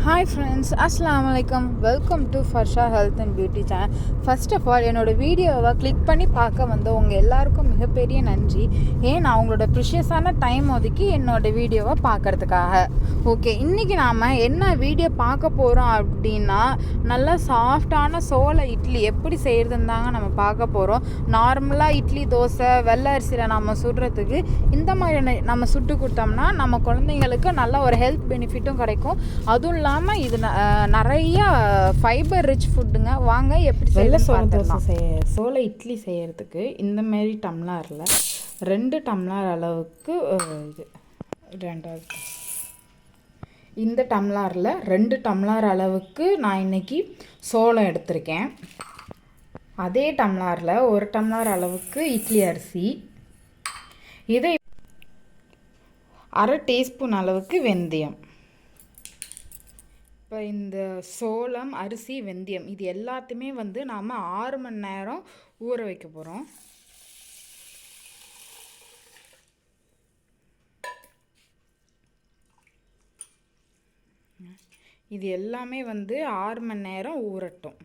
Hi friends, Assalamualaikum. Welcome to Farsha Health and Beauty channel. First of all, என்னோட வீடியோவை click பண்ணி பார்க்க வந்து உங்கள் எல்லாருக்கும் மிகப்பெரிய நன்றி. ஏன்னா அவங்களோட ப்ரிஷியஸான டைம் ஒதுக்கி என்னோட வீடியோவை பார்க்கறதுக்காக. ஓகே, இன்றைக்கி நாம் என்ன வீடியோ பார்க்க போகிறோம் அப்படின்னா, நல்லா சாஃப்டான சோள இட்லி எப்படி செய்கிறதுன்னு தாங்க நம்ம பார்க்க போகிறோம். நார்மலாக இட்லி தோசை வெள்ளை அரிசியில் நம்ம சுடுறதுக்கு இந்த மாதிரி நம்ம சுட்டு கொடுத்தோம்னா நம்ம குழந்தைங்களுக்கு நல்ல ஒரு ஹெல்த் பெனிஃபிட்டும் கிடைக்கும். அதுவும் இல்லாமல் இது நிறைய ஃபைபர் ரிச் ஃபுட்டுங்க. வாங்க எப்படி சோள இட்லி செய்கிறதுக்கு இந்த மாதிரி டம்ளரில் 2 டம்ளர் அளவுக்கு இந்த டம்ளரில் 2 டம்ளர் அளவுக்கு நான் இன்றைக்கி சோளம் எடுத்திருக்கேன். அதே டம்ளரில் 1 டம்ளர் அளவுக்கு இட்லி அரிசி, இதை 1/2 டீஸ்பூன் அளவுக்கு வெந்தயம். இப்போ இந்த சோளம், அரிசி, வெந்தயம் இது எல்லாத்தையுமே வந்து நாம் 6 மணி நேரம் ஊற வைக்க போகிறோம். இது எல்லாமே வந்து 6 மணி நேரம் ஊறட்டும்.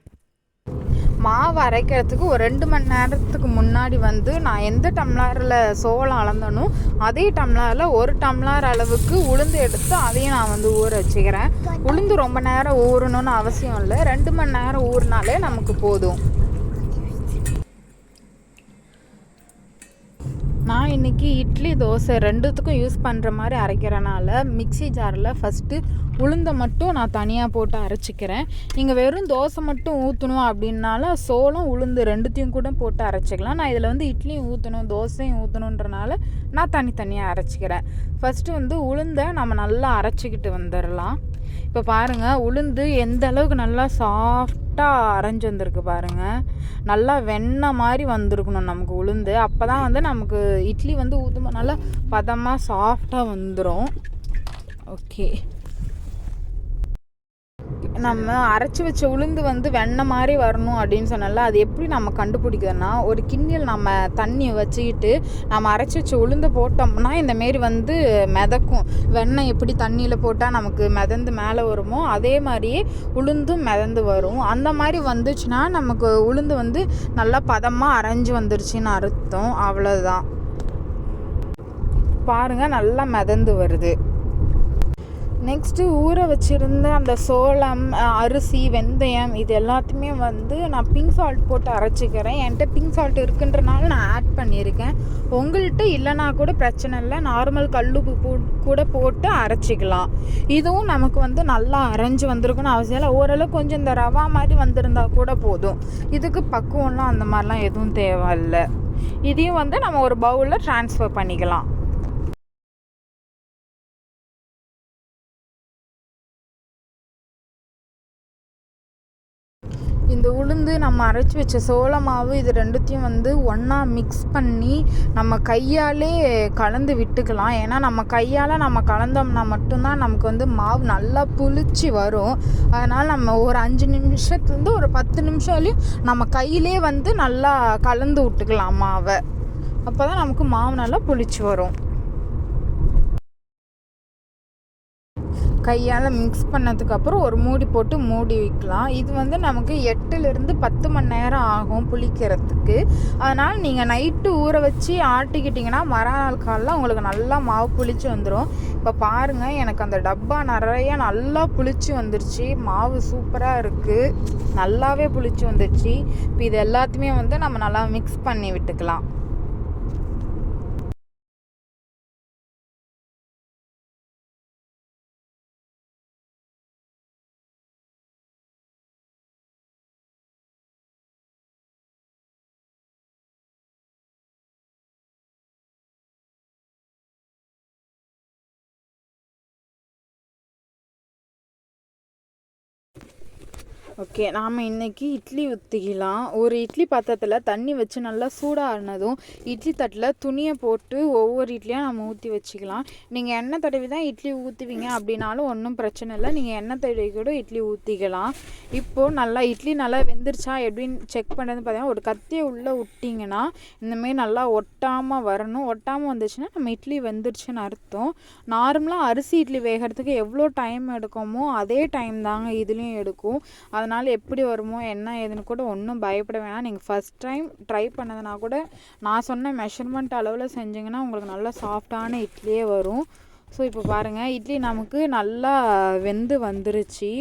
மாவு அரைக்கிறதுக்கு ஒரு 2 மணி நேரத்துக்கு முன்னாடி வந்து நான் எந்த டம்ளரில் சோளம் அளந்தனோ அதே டம்ளரில் 1 டம்ளர் அளவுக்கு உளுந்து எடுத்து அதையும் நான் வந்து ஊற வச்சுக்கிறேன். உளுந்து ரொம்ப நேரம் ஊறணும்னு அவசியம் இல்லை, 2 மணி நேரம் ஊறினாலே நமக்கு போதும். நான் இன்றைக்கி இட்லி தோசை ரெண்டுத்துக்கும் யூஸ் பண்ணுற மாதிரி அரைக்கிறனால மிக்ஸி ஜாரில் ஃபஸ்ட்டு உளுந்தை மட்டும் நான் தனியாக போட்டு அரைச்சிக்கிறேன். நீங்கள் வெறும் தோசை மட்டும் ஊற்றணும் அப்படின்னால சோளம் உளுந்து ரெண்டுத்தையும் கூட போட்டு அரைச்சிக்கலாம். நான் இதில் வந்து இட்லியும் ஊற்றணும் தோசையும் ஊற்றணுன்றனால நான் தனித்தனியாக அரைச்சிக்கிறேன். ஃபஸ்ட்டு வந்து உளுந்தை நம்ம நல்லா அரைச்சிக்கிட்டு வந்துடலாம். இப்போ பாருங்கள், உளுந்து எந்த அளவுக்கு நல்லா சாஃப்டாக அரைஞ்சி வந்திருக்கு பாருங்கள். நல்லா வெண்ணெய் மாதிரி வந்திருக்கணும் நமக்கு உளுந்து. அப்போ தான் வந்து நமக்கு இட்லி வந்து ஊற்றும்போது நல்லா பதமாக சாஃப்டாக வந்துடும். ஓகே, நம்ம அரைச்சி வச்ச உளுந்து வந்து வெண்ணெய் மாதிரி வரணும் அப்படின்னு சொன்னால அது எப்படி நம்ம கண்டுபிடிக்கிறதுனா, ஒரு கிண்ணியில் நம்ம தண்ணி வச்சுக்கிட்டு நம்ம அரைச்சி வச்ச உளுந்து போட்டோம்னா இந்தமாரி வந்து மிதக்கும். வெண்ணெய் எப்படி தண்ணியில் போட்டால் நமக்கு மிதந்து மேலே வருமோ அதே மாதிரியே உளுந்தும் மிதந்து வரும். அந்த மாதிரி வந்துச்சுன்னா நமக்கு உளுந்து வந்து நல்லா பதமாக அரைஞ்சி வந்துருச்சுன்னு அர்த்தம். அவ்வளோதான். பாருங்கள், நல்லா மிதந்து வருது. நெக்ஸ்ட்டு ஊற வச்சுருந்த அந்த சோளம், அரிசி, வெந்தயம் இது எல்லாத்தையுமே வந்து நான் பிங்க் சால்ட் போட்டு அரைச்சிக்கிறேன். என்கிட்ட பிங்க் சால்ட் இருக்குன்றனால நான் ஆட் பண்ணியிருக்கேன். உங்கள்கிட்ட இல்லைனா கூட பிரச்சனை இல்லை, நார்மல் கல்லுப்பு கூட போட்டு அரைச்சிக்கலாம். இதுவும் நமக்கு வந்து நல்லா அரைஞ்சி வந்திருக்குன்னு அவசியம் இல்லை. ஓரளவு கொஞ்சம் இந்த ரவா மாதிரி வந்திருந்தா கூட போதும். இதுக்கு பக்குவம்லாம் அந்த மாதிரிலாம் எதுவும் தேவையில்லை. இதையும் வந்து நம்ம ஒரு பவுலில் ட்ரான்ஸ்ஃபர் பண்ணிக்கலாம். இந்த உளுந்து நம்ம அரைச்சி வச்ச சோள மாவு இது ரெண்டுத்தையும் வந்து ஒன்றா மிக்ஸ் பண்ணி நம்ம கையாலே கலந்து விட்டுக்கலாம். ஏன்னா நம்ம கையால் நம்ம கலந்தோம்னா மட்டும்தான் நமக்கு வந்து மாவு நல்லா புளிச்சு வரும். அதனால் நம்ம ஒரு 5 நிமிஷத்துலேருந்து ஒரு 10 நிமிஷம்லையும் நம்ம கையிலே வந்து நல்லா கலந்து விட்டுக்கலாம் மாவை. அப்போ தான் நமக்கு மாவு நல்லா புளிச்சு வரும். கையால் மிக்ஸ் பண்ணதுக்கப்புறம் ஒரு மூடி போட்டு மூடி வைக்கலாம். இது வந்து நமக்கு 8லேருந்து 10 மணி நேரம் ஆகும் புளிக்கிறதுக்கு. அதனால் நீங்கள் நைட்டு ஊற வச்சு ஆட்டிக்கிட்டிங்கன்னா மறுநாள் காலையில் உங்களுக்கு நல்லா மாவு புளிச்சு வந்துடும். இப்போ பாருங்கள், எனக்கு அந்த டப்பா நிறையா நல்லா புளிச்சு வந்துருச்சு. மாவு சூப்பராக இருக்குது, நல்லாவே புளிச்சு வந்துருச்சு. இப்போ இது எல்லாத்தையுமே வந்து நம்ம நல்லா மிக்ஸ் பண்ணி விட்டுக்கலாம். ஓகே, நாம் இன்றைக்கி இட்லி ஊற்றிக்கலாம். ஒரு இட்லி பாத்திரத்தில் தண்ணி வச்சு நல்லா சூடாகினதும் இட்லி தட்டில் துணியை போட்டு ஒவ்வொரு இட்லியாக நம்ம ஊற்றி வச்சுக்கலாம். நீங்கள் எண்ணெய் தடவி தான் இட்லி ஊற்றுவீங்க அப்படின்னாலும் ஒன்றும் பிரச்சனை இல்லை, நீங்கள் எண்ணெய் தடவி கூட இட்லி ஊற்றிக்கலாம். இப்போது நல்லா இட்லி நல்லா வெந்துருச்சா எப்படின்னு செக் பண்ணுறது பார்த்தீங்கன்னா, ஒரு கத்தியை உள்ளே விட்டிங்கன்னா இந்தமாரி நல்லா ஒட்டாமல் வரணும். ஒட்டாமல் வந்துச்சுன்னா நம்ம இட்லி வெந்துருச்சுன்னு அர்த்தம். நார்மலாக அரிசி இட்லி வேகிறதுக்கு எவ்வளோ டைம் எடுக்குமோ அதே டைம் தாங்க இதுலேயும் எடுக்கும். அதனால் எப்படி வருமோ என்ன ஏதுன்னு கூட ஒன்றும் பயப்பட வேணாம். நீங்கள் ஃபஸ்ட் டைம் ட்ரை பண்ணதுனா கூட நான் சொன்ன மெஷர்மெண்ட் அளவில் செஞ்சிங்கன்னா உங்களுக்கு நல்லா சாஃப்டான இட்லியே வரும். ஸோ இப்போ பாருங்கள், இட்லி நமக்கு நல்லா வெந்து வந்துருச்சு.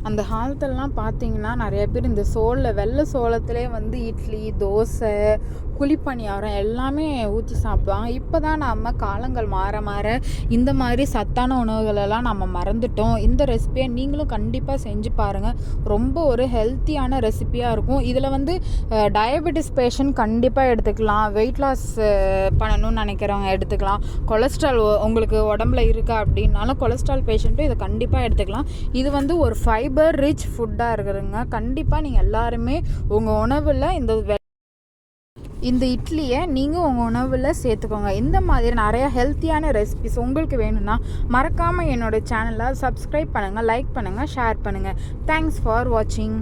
அந்த காலத்துலலாம் பார்த்தீங்கன்னா நிறைய பேர் இந்த வெள்ளை சோளத்திலே வந்து இட்லி, தோசை, குழிப்பணியாரம் எல்லாமே ஊற்றி சாப்பிடுவாங்க. இப்போ தான் நம்ம காலங்கள் மாற மாற இந்த மாதிரி சத்தான உணவுகளெல்லாம் நம்ம மறந்துட்டோம். இந்த ரெசிபியை நீங்களும் கண்டிப்பாக செஞ்சு பாருங்கள். ரொம்ப ஒரு ஹெல்த்தியான ரெசிபியாக இருக்கும். இதில் வந்து டயபெட்டிஸ் பேஷண்ட் கண்டிப்பாக எடுத்துக்கலாம். வெயிட் லாஸ் பண்ணணும்னு நினைக்கிறவங்க எடுத்துக்கலாம். கொலஸ்ட்ரால் உங்களுக்கு உடம்புல இருக்கா அப்படின்னாலும் கொலஸ்ட்ரால் பேஷண்ட்டும் இதை கண்டிப்பாக எடுத்துக்கலாம். இது வந்து ஒரு ஃபைபர் ரிச் ஃபுட்டாக இருக்குதுங்க. கண்டிப்பாக நீங்கள் எல்லாருமே உங்கள் உணவில் இந்த இட்லியை நீங்கள் உங்கள் உணவில் சேர்த்துக்கோங்க. இந்த மாதிரி நிறையா ஹெல்த்தியான ரெசிபிஸ் உங்களுக்கு வேணும்னா மறக்காமல் என்னோடய சேனலை சப்ஸ்கிரைப் பண்ணுங்கள், லைக் பண்ணுங்கள், ஷேர் பண்ணுங்கள். தேங்க்ஸ் ஃபார் வாட்சிங்.